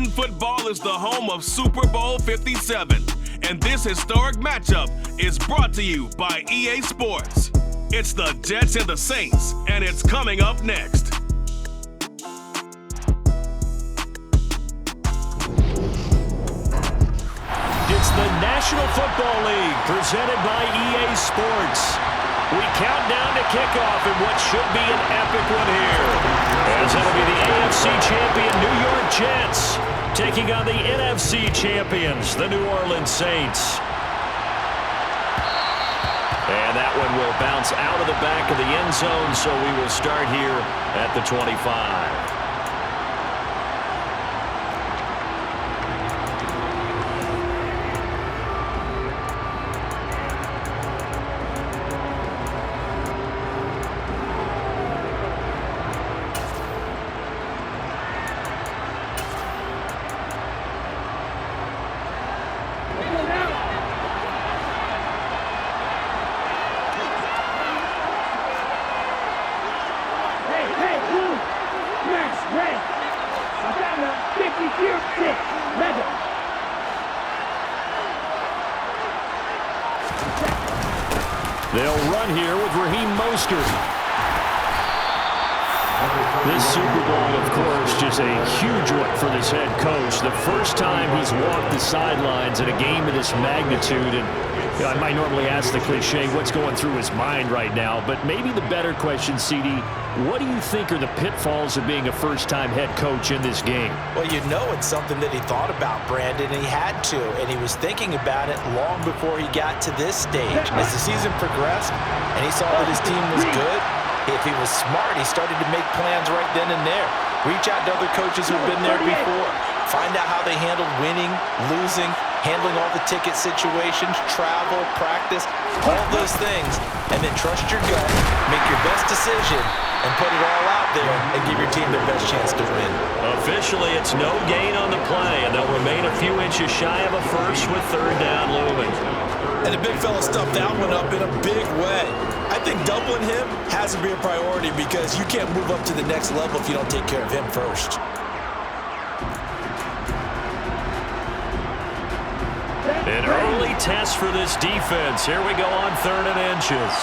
Madden football is the home of Super Bowl 57, and this historic matchup is brought to you by EA Sports. It's the Jets and the Saints, and it's coming up next. It's the National Football League presented by EA Sports. We count down to kickoff in what should be an epic one here, as it'll be the AFC champion New York Jets taking on the NFC champions, the New Orleans Saints. And that one will bounce out of the back of the end zone, so we will start here at the 25. They'll run here with Raheem Mostert. This Super Bowl, of course, just a huge one for this head coach. The first time he's walked the sidelines in a game of this magnitude. And you know, I might normally ask the cliche, what's going through his mind right now? But maybe the better question, CD, what do you think are the pitfalls of being a first-time head coach in this game? Well, you know it's something that he thought about, Brandon, and he had to. And he was thinking about it long before he got to this stage. As the season progressed and he saw that his team was good, if he was smart, he started to make plans right then and there. Reach out to other coaches who've been there before. Find out how they handled winning, losing, handling all the ticket situations, travel, practice, all those things. And then trust your gut, make your best decision, and put it all out there and give your team their best chance to win. Officially, it's no gain on the play, and they'll remain a few inches shy of a first with third down looming. And the big fella stuffed that one up in a big way. I think doubling him has to be a priority because you can't move up to the next level if you don't take care of him first. An early test for this defense. Here we go on 3rd and inches.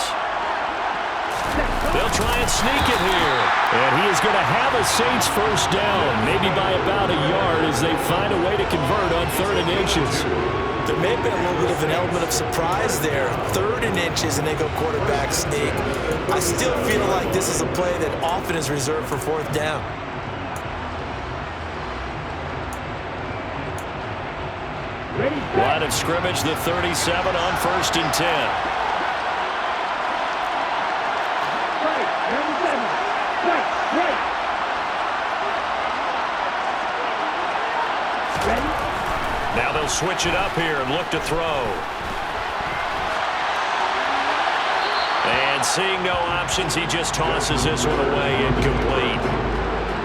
They'll try and sneak it here. And he is going to have a Saints first down, maybe by about a yard as they find a way to convert on 3rd and inches. There may have been a little bit of an element of surprise there. 3rd and inches, and they go quarterback sneak. I still feel like this is a play that often is reserved for 4th down. Line of scrimmage, the 37 on 1st and 10. Now they'll switch it up here and look to throw. And seeing no options, he just tosses this one away, incomplete.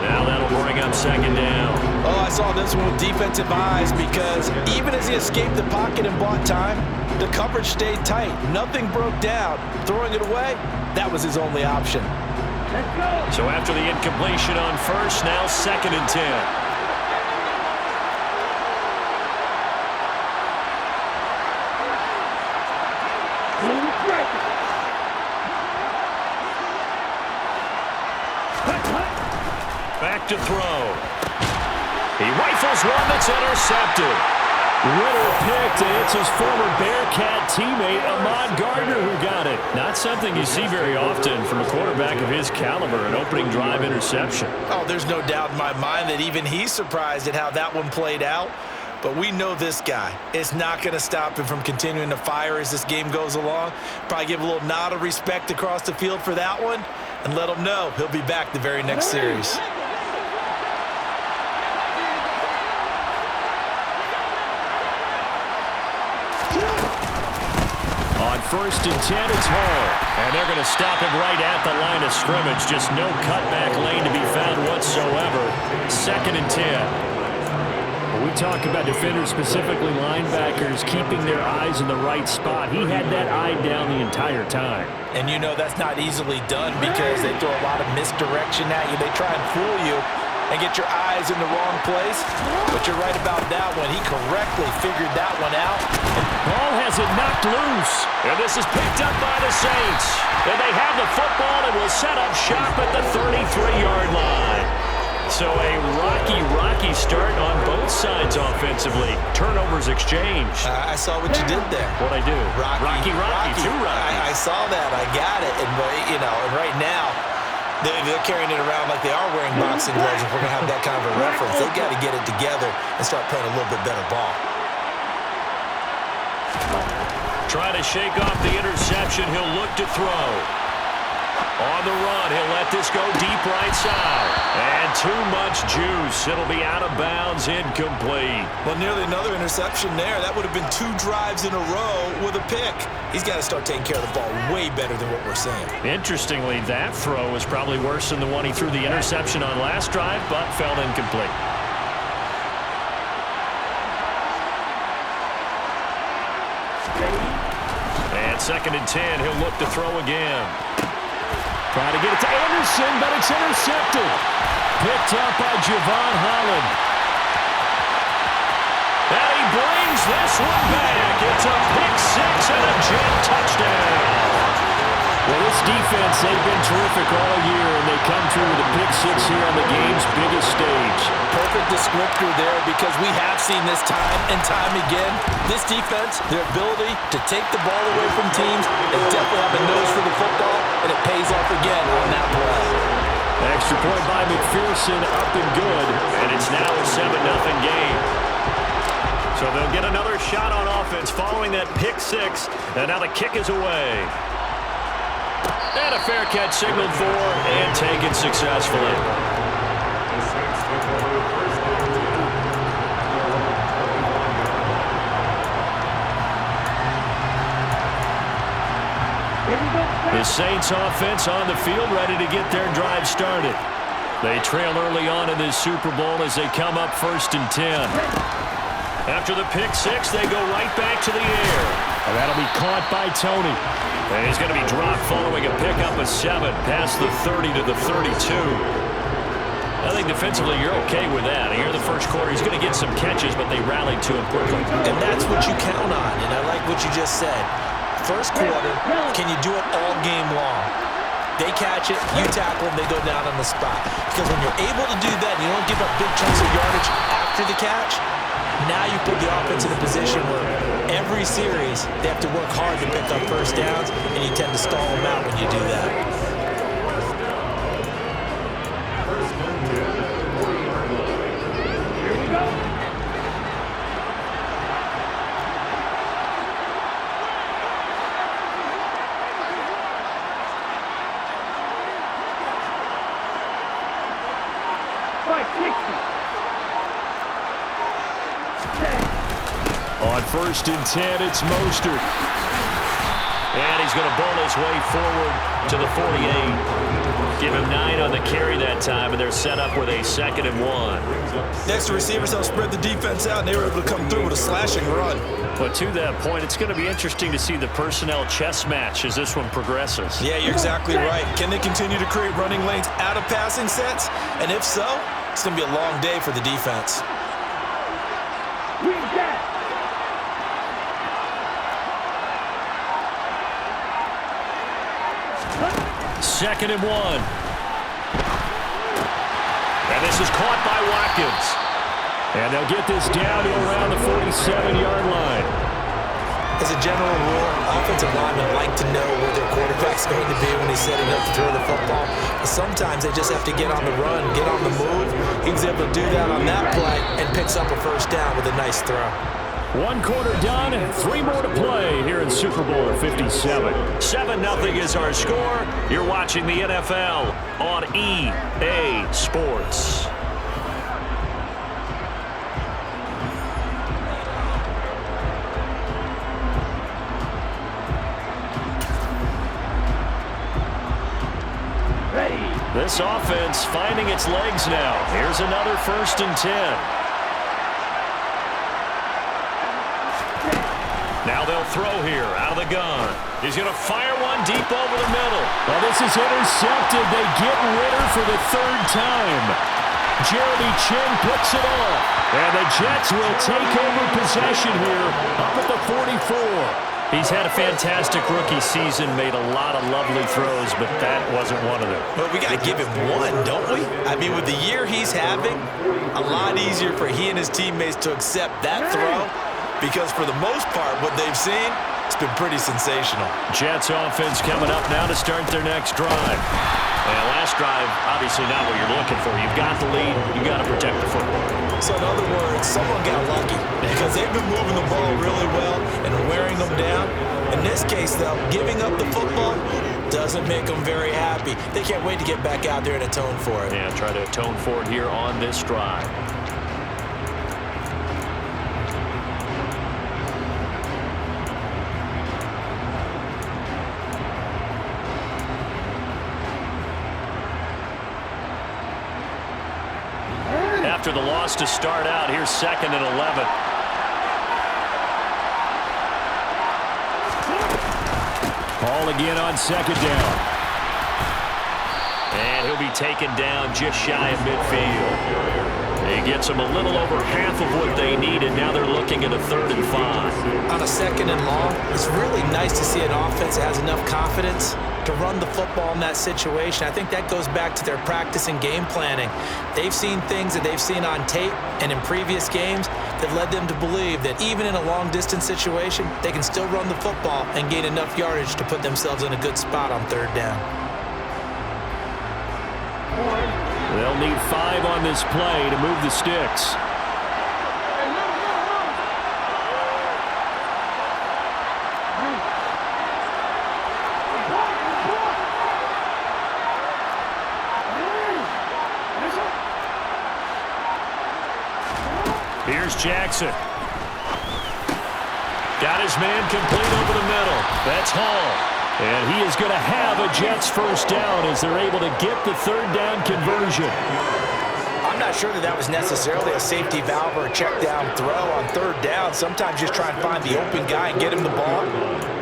Now that'll bring up 2nd down. Oh, I saw this one with defensive eyes because even as he escaped the pocket and bought time, the coverage stayed tight. Nothing broke down. Throwing it away, that was his only option. Let's go. So after the incompletion on 1st, now 2nd and 10. Back to throw. He rifles one that's intercepted. Ritter picked, and it's his former Bearcat teammate, Ahmad Gardner, who got it. Not something you see very often from a quarterback of his caliber, an opening drive interception. Oh, there's no doubt in my mind that even he's surprised at how that one played out. But we know this guy. It's not going to stop him from continuing to fire as this game goes along. Probably give a little nod of respect across the field for that one and let him know he'll be back the very next series. On 1st and 10, it's Hall. And they're going to stop him right at the line of scrimmage. Just no cutback lane to be found whatsoever. 2nd and 10. When we talk about defenders, specifically linebackers, keeping their eyes in the right spot, he had that eye down the entire time. And you know that's not easily done because they throw a lot of misdirection at you. They try and fool you. and get your eyes in the wrong place. But you're right about that one. He correctly figured that one out. Ball has it knocked loose. And this is picked up by the Saints. And they have the football and will set up shop at the 33-yard line. So a rocky start on both sides offensively. Turnovers exchanged. I saw what you did there. What'd I do? Rocky. Two Rockies. I saw that. I got it. And, and right now, they're carrying it around like they are wearing boxing gloves. If we're going to have that kind of a reference, they've got to get it together and start playing a little bit better ball. Trying to shake off the interception. He'll look to throw. On the run, he'll let this go deep right side. And too much juice. It'll be out of bounds, incomplete. Well, nearly another interception there. That would have been 2 drives in a row with a pick. He's got to start taking care of the ball way better than what we're seeing. Interestingly, that throw was probably worse than the one he threw the interception on last drive, but fell incomplete. And 2nd and 10, he'll look to throw again. Trying to get it to Anderson, but it's intercepted. Picked up by Javon Holland. And he brings this one back. It's a pick-6 and a jet touchdown. Well, this defense, they've been terrific all year, and they come through with a pick-6 here on the game's biggest stage. Perfect descriptor there, because we have seen this time and time again. This defense, their ability to take the ball away from teams, they definitely have a nose for the football, and it pays off again on that play. Extra point by McPherson, up and good, and it's now a 7-0 game. So they'll get another shot on offense following that pick-6, and now the kick is away. And a fair catch signaled for and taken successfully. The Saints offense on the field ready to get their drive started. They trail early on in this Super Bowl as they come up 1st and 10. After the pick-6, they go right back to the air. And that'll be caught by Tony. And he's going to be dropped following a pickup of 7 past the 30 to the 32. I think defensively you're okay with that. Here in the first quarter, he's going to get some catches, but they rallied to him quickly. And that's what you count on, and I like what you just said. First quarter, can you do it all game long? They catch it, you tackle them, they go down on the spot. Because when you're able to do that and you don't give up big chunks of yardage after the catch, now you put the offense in a position where every series they have to work hard to pick up first downs, and you tend to stall them out when you do that. On 1st and 10, it's Mostert. And he's going to bowl his way forward to the 48. Give him 9 on the carry that time, and they're set up with a 2nd and 1. Next, the receivers help spread the defense out, and they were able to come through with a slashing run. But to that point, it's going to be interesting to see the personnel chess match as this one progresses. Yeah, you're exactly right. Can they continue to create running lanes out of passing sets? And if so, it's going to be a long day for the defense. 2nd and 1. And this is caught by Watkins. And they'll get this down to around the 47-yard line. As a general rule, offensive linemen like to know where their quarterback's going to be when he's setting up to throw the football. But sometimes they just have to get on the run, get on the move. He was able to do that on that play and picks up a first down with a nice throw. 1 quarter done, 3 more to play here in Super Bowl 57. 7-0 is our score. You're watching the NFL on EA Sports. This offense finding its legs now. Here's another 1st and 10. Now they'll throw here out of the gun. He's going to fire one deep over the middle. Well, this is intercepted. They get Ritter for the 3rd time. Jeremy Chin puts it on. And the Jets will take over possession here up at the 44. He's had a fantastic rookie season, made a lot of lovely throws, but that wasn't one of them. Well, we got to give him one, don't we? I mean, with the year he's having, a lot easier for he and his teammates to accept that throw because for the most part, what they've seen, it's been pretty sensational. Jets offense coming up now to start their next drive. And last drive, obviously not what you're looking for. You've got the lead. You've got to protect the football. So in other words, someone got lucky because they've been moving the ball really well and wearing them down. In this case, though, giving up the football doesn't make them very happy. They can't wait to get back out there and atone for it. Yeah, try to atone for it here on this drive. After the loss to start out, here's 2nd and 11. Ball again on 2nd down. And he'll be taken down just shy of midfield. He gets them a little over half of what they needed. Now they're looking at a 3rd and 5. On a 2nd and long, it's really nice to see an offense that has enough confidence to run the football in that situation. I think that goes back to their practice and game planning. They've seen things that they've seen on tape and in previous games that led them to believe that even in a long-distance situation, they can still run the football and gain enough yardage to put themselves in a good spot on 3rd down. They'll need 5 on this play to move the sticks. Here's Jackson. Got his man complete over the middle. That's Hall. And he is going to have a Jets 1st down as they're able to get the 3rd down conversion. I'm not sure that was necessarily a safety valve or a check down throw on 3rd down. Sometimes just try and find the open guy and get him the ball.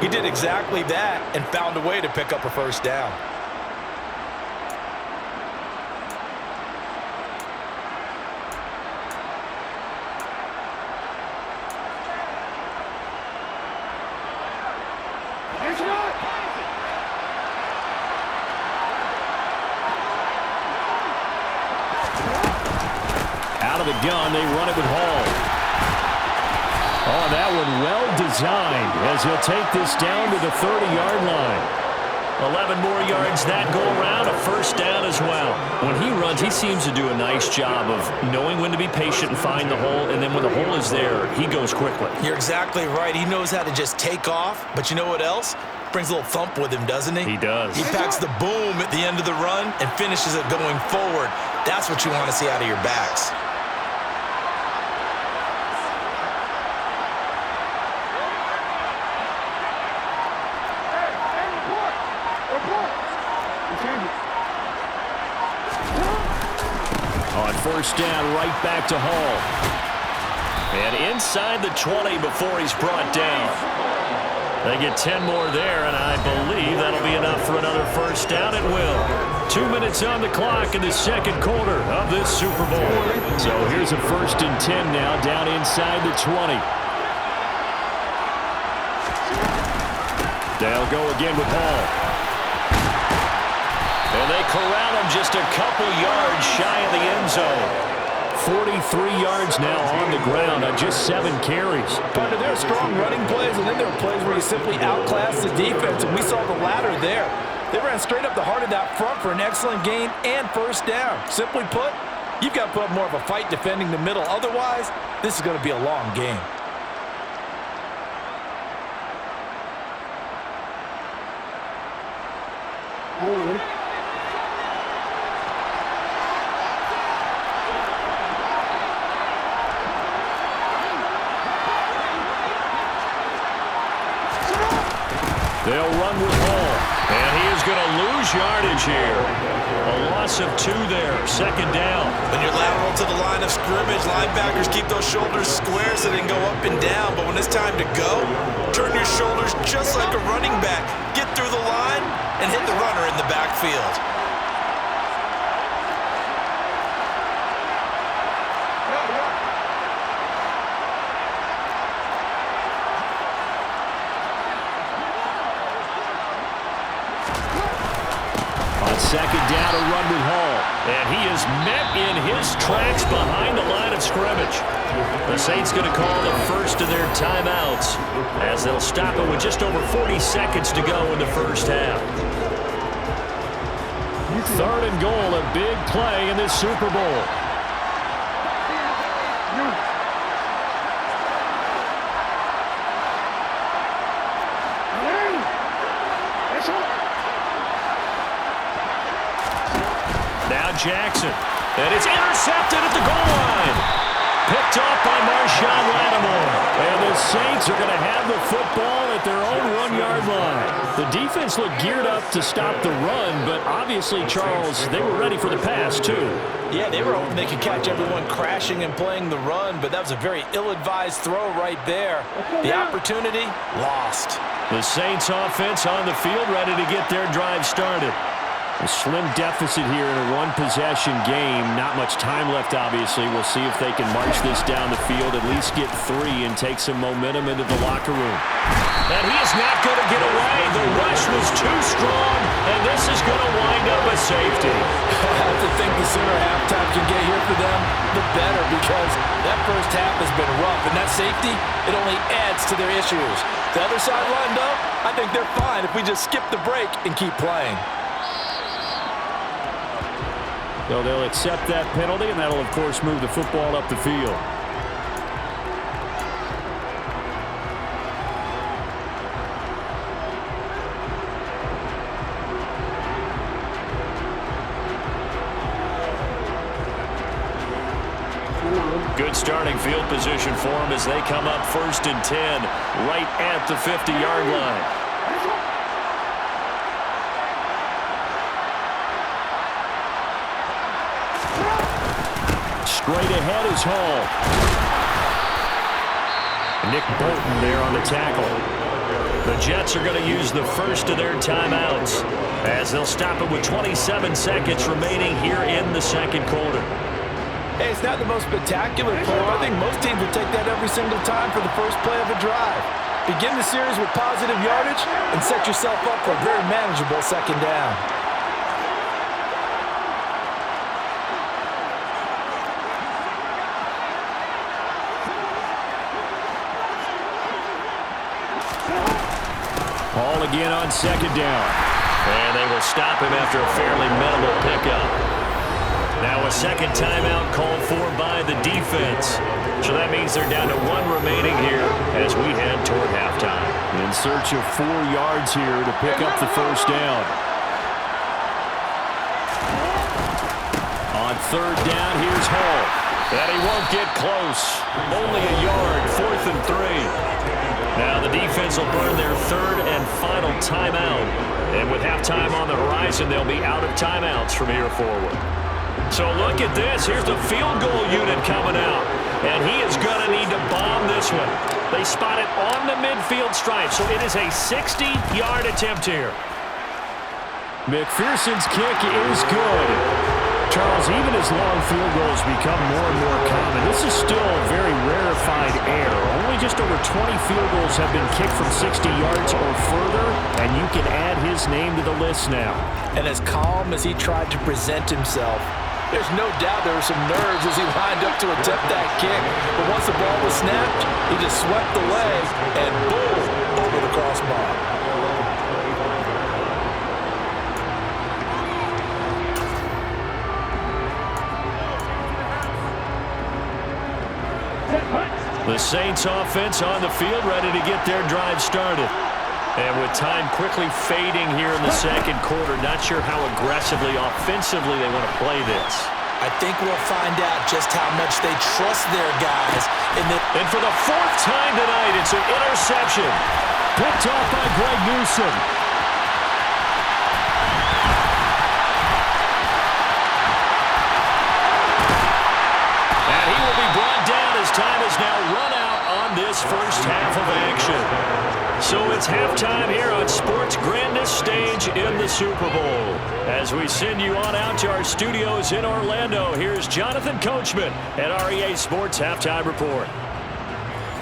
He did exactly that and found a way to pick up a 1st down. Out of the gun, they run it with Hall. Oh, that one well designed as he'll take this down to the 30-yard line. 11 more yards that go around, a 1st down as well. When he runs, he seems to do a nice job of knowing when to be patient and find the hole, and then when the hole is there, he goes quickly. You're exactly right. He knows how to just take off, but you know what else? Brings a little thump with him, doesn't he? He does. He packs the boom at the end of the run and finishes it going forward. That's what you want to see out of your backs. On 1st down, right back to Hall. And inside the 20 before he's brought down. They get 10 more there, and I believe that'll be enough for another 1st down. It will. 2 minutes on the clock in the 2nd quarter of this Super Bowl. So here's a 1st and 10 now, down inside the 20. They'll go again with Hall. And they corral him just a couple yards shy of the end zone. 43 yards now on the ground on just 7 carries. Partner, there are strong running plays, and then there are plays where you simply outclass the defense, and we saw the latter there. They ran straight up the heart of that front for an excellent gain and 1st down. Simply put, you've got to put up more of a fight defending the middle. Otherwise, this is going to be a long game. They'll run with Hall, and he is going to lose yardage here. A loss of 2 there, 2nd down. When you're lateral to the line of scrimmage, linebackers keep those shoulders square so they can go up and down. But when it's time to go, turn your shoulders just like a running back. Get through the line and hit the runner in the backfield. On second down, a run with Hall. And he is met in his tracks behind the line of scrimmage. The Saints going to call the first of their timeouts as they'll stop it with just over 40 seconds to go in the first half. Third and goal, a big play in this Super Bowl. Now Jackson, and it's intercepted at the goal line. Picked off by Marshawn Lattimore. And the Saints are going to have the football at their own 1-yard line. The defense looked geared up to stop the run, but obviously, Charles, they were ready for the pass, too. Yeah, they were hoping they could catch everyone crashing and playing the run, but that was a very ill-advised throw right there. The opportunity, lost. The Saints offense on the field, ready to get their drive started. A slim deficit here in a one-possession game. Not much time left, obviously. We'll see if they can march this down the field, at least get 3 and take some momentum into the locker room. And he is not going to get away. The rush was too strong, and this is going to wind up a safety. I have to think the sooner halftime can get here for them, the better, because that first half has been rough, and that safety, it only adds to their issues. The other sideline, though, I think they're fine if we just skip the break and keep playing. So they'll accept that penalty, and that'll, of course, move the football up the field. Good starting field position for them as they come up 1st and 10, right at the 50-yard line. Straight ahead is Hall. Nick Bolton there on the tackle. The Jets are going to use the first of their timeouts as they'll stop it with 27 seconds remaining here in the second quarter. Hey, it's not the most spectacular play. I think most teams would take that every single time for the first play of a drive. Begin the series with positive yardage and set yourself up for a very manageable second down. Hall again on second down. And they will stop him after a fairly minimal pickup. Now a second timeout called for by the defense. So that means they're down to 1 remaining here as we head toward halftime. In search of 4 yards here to pick up the first down. On third down, here's Hall. And he won't get close. Only a yard, 4th and 3. Now the defense will burn their 3rd and final timeout. And with halftime on the horizon, they'll be out of timeouts from here forward. So look at this. Here's the field goal unit coming out. And he is going to need to bomb this one. They spot it on the midfield stripe. So it is a 60-yard attempt here. McPherson's kick is good. Charles, even as long field goals become more and more common, this is still a very rarefied air. Only just over 20 field goals have been kicked from 60 yards or further, and you can add his name to the list now. And as calm as he tried to present himself, there's no doubt there were some nerves as he lined up to attempt that kick. But once the ball was snapped, he just swept the leg and boom, over the crossbar. The Saints offense on the field ready to get their drive started. And with time quickly fading here in the second quarter, not sure how aggressively, offensively they want to play this. I think we'll find out just how much they trust their guys. And for the 4th time tonight, it's an interception. Picked off by Greg Newsome. And he will be brought down as time is now run out on this first half of action. So it's halftime here on sports' grandest stage in the Super Bowl. As we send you on out to our studios in Orlando, here's Jonathan Coachman at our EA Sports Halftime Report.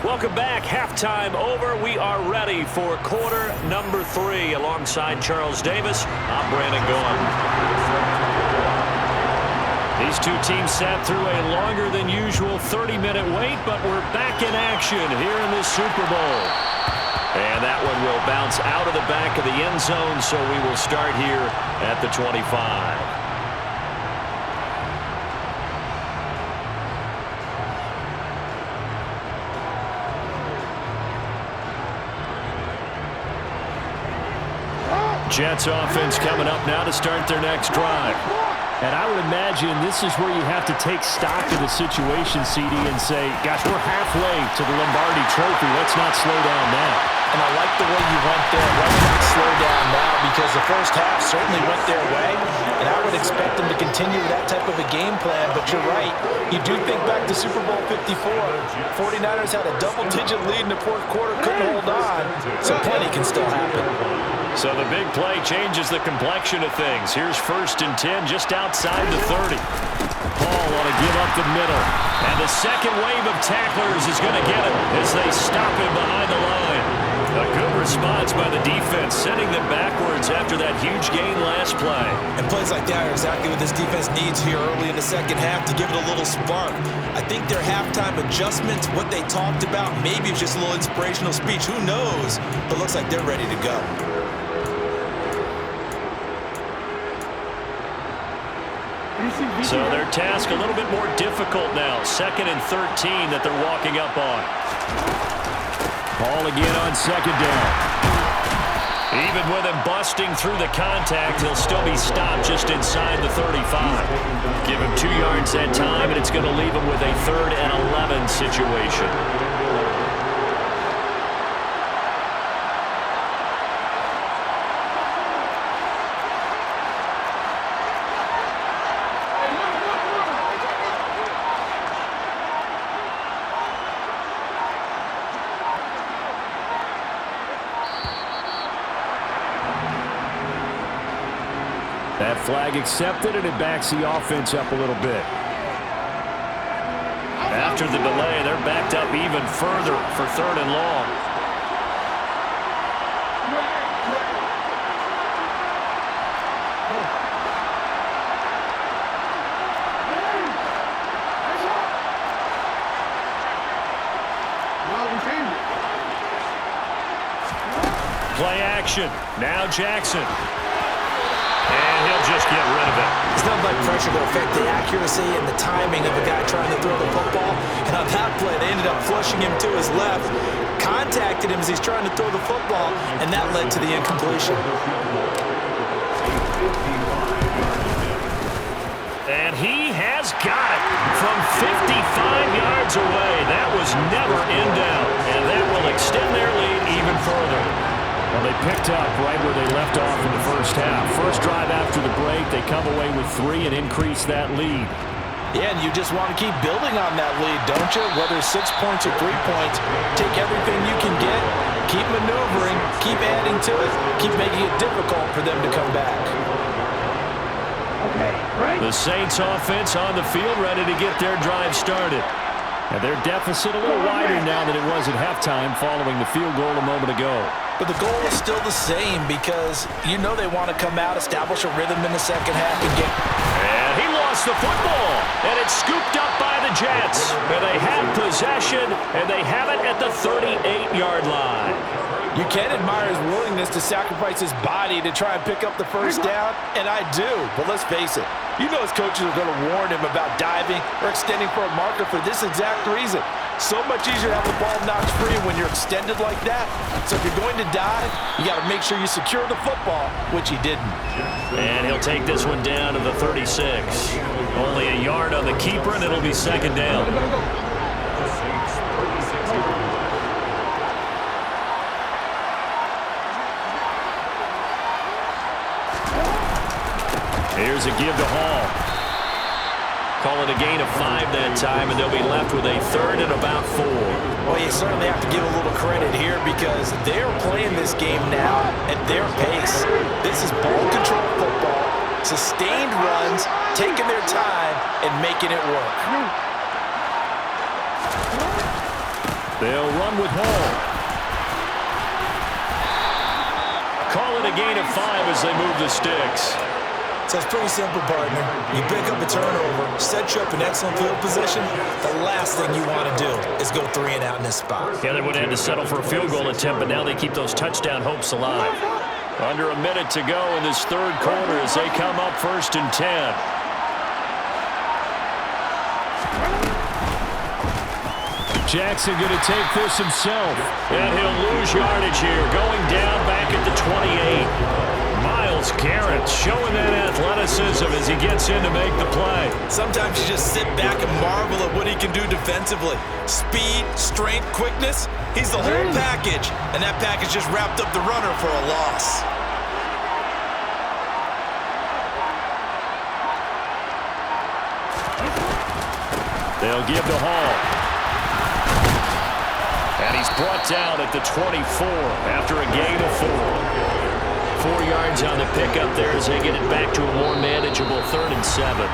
Welcome back. Halftime over. We are ready for quarter number 3. Alongside Charles Davis, I'm Brandon Gaughan. These two teams sat through a longer than usual 30-minute wait, but we're back in action here in this Super Bowl. And that one will bounce out of the back of the end zone, so we will start here at the 25. Jets offense coming up now to start their next drive. And I would imagine this is where you have to take stock of the situation, CD, and say, gosh, we're halfway to the Lombardi Trophy. Let's not slow down now. And I like the way you went there. Let's not slow down now, because the first half certainly went their way, and I would expect them to continue that type of a game plan. But you're right. You do think back to Super Bowl 54. 49ers had a double-digit lead in the fourth quarter, couldn't hold on, so plenty can still happen. So the big play changes the complexion of things. Here's 1st and 10 just outside the 30. Paul want to give up the middle. And the second wave of tacklers is going to get him as they stop him behind the line. A good response by the defense, sending them backwards after that huge gain last play. And plays like that are exactly what this defense needs here early in the second half to give it a little spark. I think their halftime adjustments, what they talked about, maybe it's just a little inspirational speech. Who knows? But looks like they're ready to go. So their task a little bit more difficult now. 2nd and 13 that they're walking up on. Paul again on 2nd down. Even with him busting through the contact, he'll still be stopped just inside the 35. Give him 2 yards that time, and it's going to leave him with a 3rd and 11 situation. That flag accepted, and it backs the offense up a little bit. After the delay, they're backed up even further for 3rd and long. Play action. Now Jackson. And he'll just get rid of it. It's not like pressure to affect the accuracy and the timing of a guy trying to throw the football. And on that play, they ended up flushing him to his left, contacted him as he's trying to throw the football, and that led to the incompletion. And he has got it from 55 yards away. That was never in doubt, and that will extend their lead even further. Well, they picked up right where they left off in the first half. First drive after the break, they come away with 3 and increase that lead. Yeah, and you just want to keep building on that lead, don't you? Whether 6 points or 3 points, take everything you can get, keep maneuvering, keep adding to it, keep making it difficult for them to come back. The Saints offense on the field ready to get their drive started. And their deficit a little wider now than it was at halftime following the field goal a moment ago. But the goal is still the same, because you know they want to come out, establish a rhythm in the second half and get... And he lost the football, and it's scooped up by the Jets. And they have possession, and they have it at the 38-yard line. You can admire his willingness to sacrifice his body to try and pick up the first down, and I do. But let's face it, you know his coaches are going to warn him about diving or extending for a marker for this exact reason. So much easier to have the ball knocked free when you're extended like that. So if you're going to dive, you got to make sure you secure the football, which he didn't. And he'll take this one down to the 36. Only a yard on the keeper, and it'll be 2nd down. Here's a give to Hall. Call it a gain of 5 that time, and they'll be left with a 3rd and about 4. Well, you certainly have to give a little credit here, because they're playing this game now at their pace. This is ball control football, sustained runs, taking their time, and making it work. They'll run with Hall. Call it a gain of 5 as they move the sticks. So it's pretty simple, partner. You pick up a turnover, set you up in excellent field position. The last thing you want to do is go 3 and out in this spot. Yeah, they would have had to settle for a field goal attempt, but now they keep those touchdown hopes alive. Under a minute to go in this third quarter as they come up 1st and 10. Jackson going to take this himself. And he'll lose yardage here, going down back at the 28. Myles Garrett showing that athleticism as he gets in to make the play. Sometimes you just sit back and marvel at what he can do defensively. Speed, strength, quickness, he's the whole package. And that package just wrapped up the runner for a loss. They'll give to Hall. And he's brought down at the 24 after a gain of 4. 4 yards on the pickup there as they get it back to a more manageable 3rd and 7.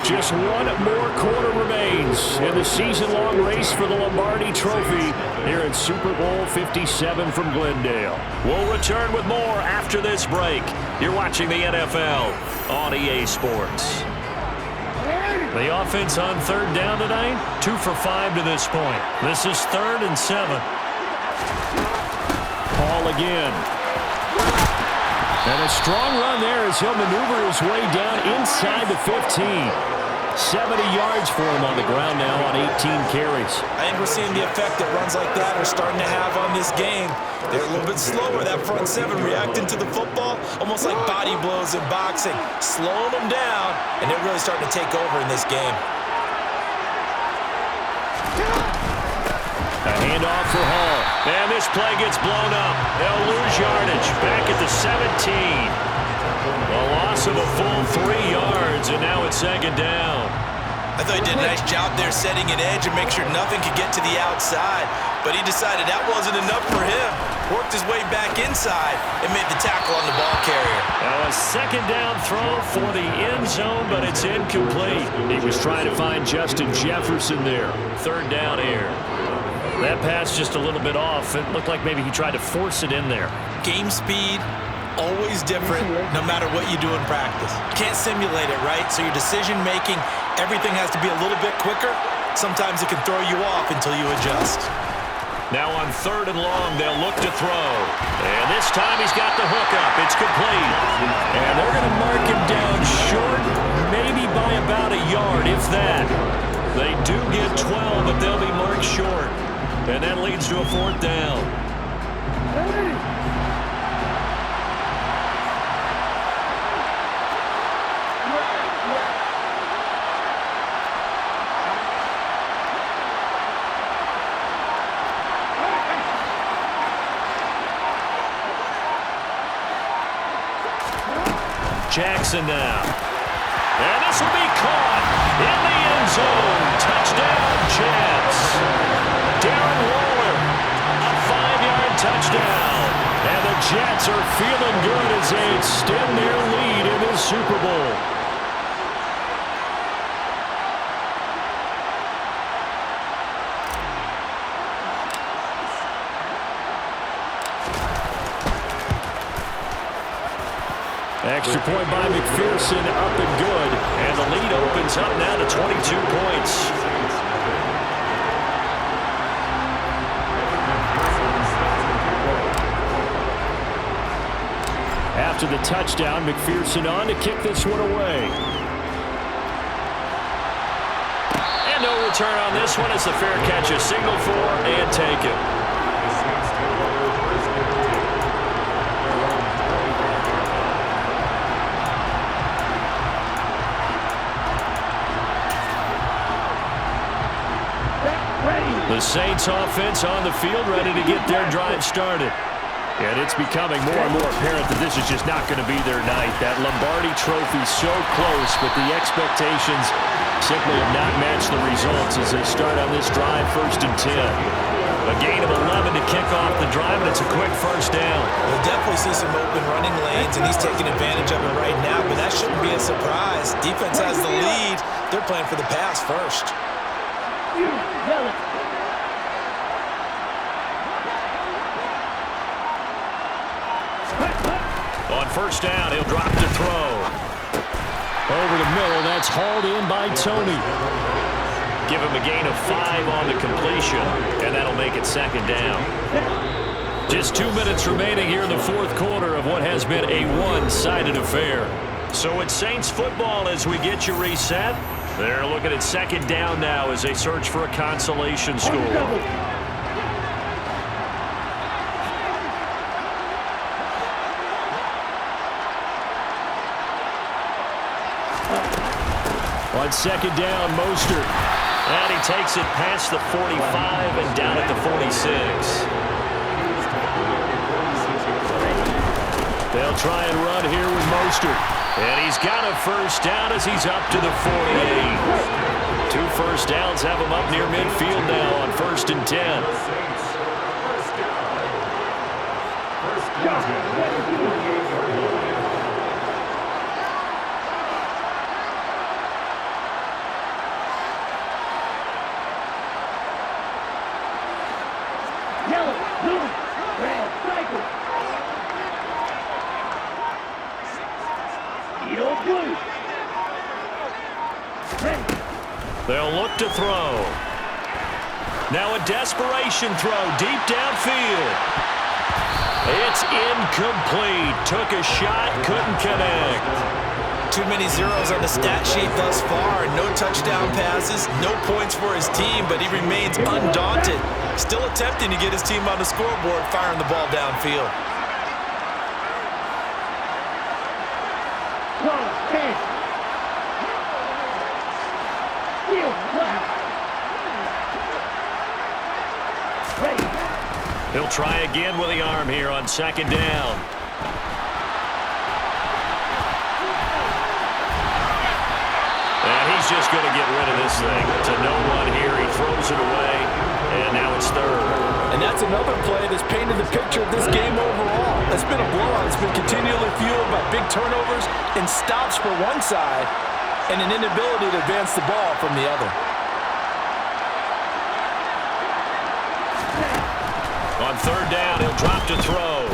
Just one more quarter remains in the season-long race for the Lombardi Trophy here at Super Bowl 57 from Glendale. We'll return with more after this break. You're watching the NFL on EA Sports. The offense on 3rd down tonight, 2 for 5 to this point. This is 3rd and 7. Hall again. And a strong run there as he'll maneuver his way down inside the 15. 70 yards for him on the ground now on 18 carries. I think we're seeing the effect that runs like that are starting to have on this game. They're a little bit slower, that front 7 reacting to the football, almost like body blows in boxing, slowing them down, and they're really starting to take over in this game. A handoff for Hall. And this play gets blown up. They'll lose yardage back at the 17. A loss of a full 3 yards, and now it's 2nd down. I thought he did a nice job there setting an edge and make sure nothing could get to the outside. But he decided that wasn't enough for him. Worked his way back inside and made the tackle on the ball carrier. Now a 2nd down throw for the end zone, but it's incomplete. He was trying to find Justin Jefferson there. 3rd down here. That pass just a little bit off. It looked like maybe he tried to force it in there. Game speed, always different no matter what you do in practice. You can't simulate it, right? So your decision-making, everything has to be a little bit quicker. Sometimes it can throw you off until you adjust. Now on 3rd and long, they'll look to throw. And this time he's got the hook up. It's complete. And they're going to mark him down short, maybe by about a yard, if that. They do get 12, but they'll be marked short. And that leads to a 4th down. Jackson now. And this will be caught in the end zone. Touchdown, Jets. Darren Waller, a 5-yard touchdown. And the Jets are feeling good as they extend their lead in the Super Bowl. Extra point by McPherson, up and good. And the lead opens up now to 22 points. After the touchdown, McPherson on to kick this one away. And no return on this one as the fair catch is signaled for and taken. The Saints offense on the field ready to get their drive started. And it's becoming more and more apparent that this is just not going to be their night. That Lombardi Trophy so close, but the expectations simply have not matched the results as they start on this drive 1st and 10. A gain of 11 to kick off the drive, and it's a quick 1st down. We'll definitely see some open running lanes, and he's taking advantage of it right now, but that shouldn't be a surprise. Defense has the lead. They're playing for the pass first. first down. He'll drop to throw. Over the middle, that's hauled in by Tony. Give him a gain of 5 on the completion, and that'll make it second down. Just 2 minutes remaining here in the fourth quarter of what has been a one-sided affair. So it's Saints football as we get you reset. They're looking at second down now as they search for a consolation score. On second down, Mostert. And he takes it past the 45 and down at the 46. They'll try and run here with Mostert. And he's got a first down as he's up to the 48. 2 first downs have him up near midfield now on 1st and 10. They'll look to throw. Now a desperation throw deep downfield. It's incomplete. Took a shot, couldn't connect. Too many zeros on the stat sheet thus far. No touchdown passes, no points for his team, but he remains undaunted. Still attempting to get his team on the scoreboard, firing the ball downfield. He'll try again with the arm here on second down. And he's just going to get rid of this thing. To no one here. He throws it away, and now it's third. And that's another play that's painted the picture of this game overall. It's been a blowout. It's been continually fueled by big turnovers and stops for one side and an inability to advance the ball from the other. On third down, he'll drop to throw.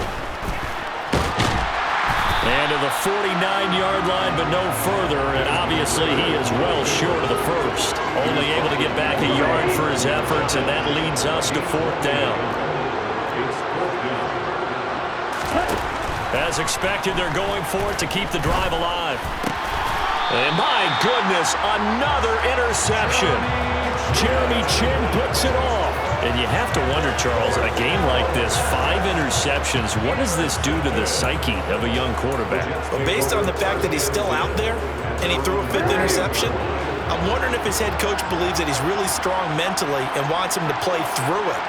And to the 49-yard line, but no further. And obviously, he is well short of the first. Only able to get back a yard for his efforts, and that leads us to fourth down. As expected, they're going for it to keep the drive alive. And my goodness, another interception. Jeremy Chin puts it off. And you have to wonder, Charles, in a game like this, 5 interceptions, what does this do to the psyche of a young quarterback? Well, based on the fact that he's still out there and he threw a 5th interception, I'm wondering if his head coach believes that he's really strong mentally and wants him to play through it.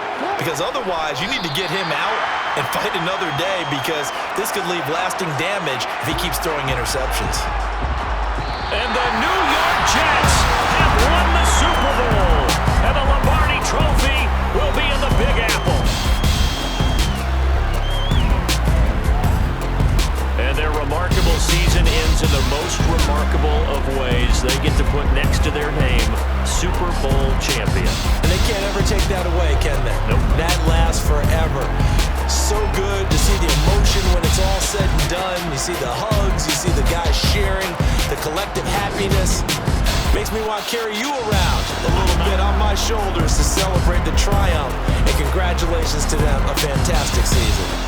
Because otherwise, you need to get him out and fight another day, because this could leave lasting damage if he keeps throwing interceptions. And the New York Jets have won the Super Bowl. And the Lombardi Trophy will be in the Big Apple. And their remarkable season ends in the most remarkable of ways. They get to put next to their name, Super Bowl champion. And they can't ever take that away, can they? Nope. That lasts forever. So good to see the emotion when it's all said and done. You see the hugs, you see the guys sharing, the collective happiness. Makes me want to carry you around a little bit on my shoulders to celebrate the triumph. And congratulations to them, a fantastic season.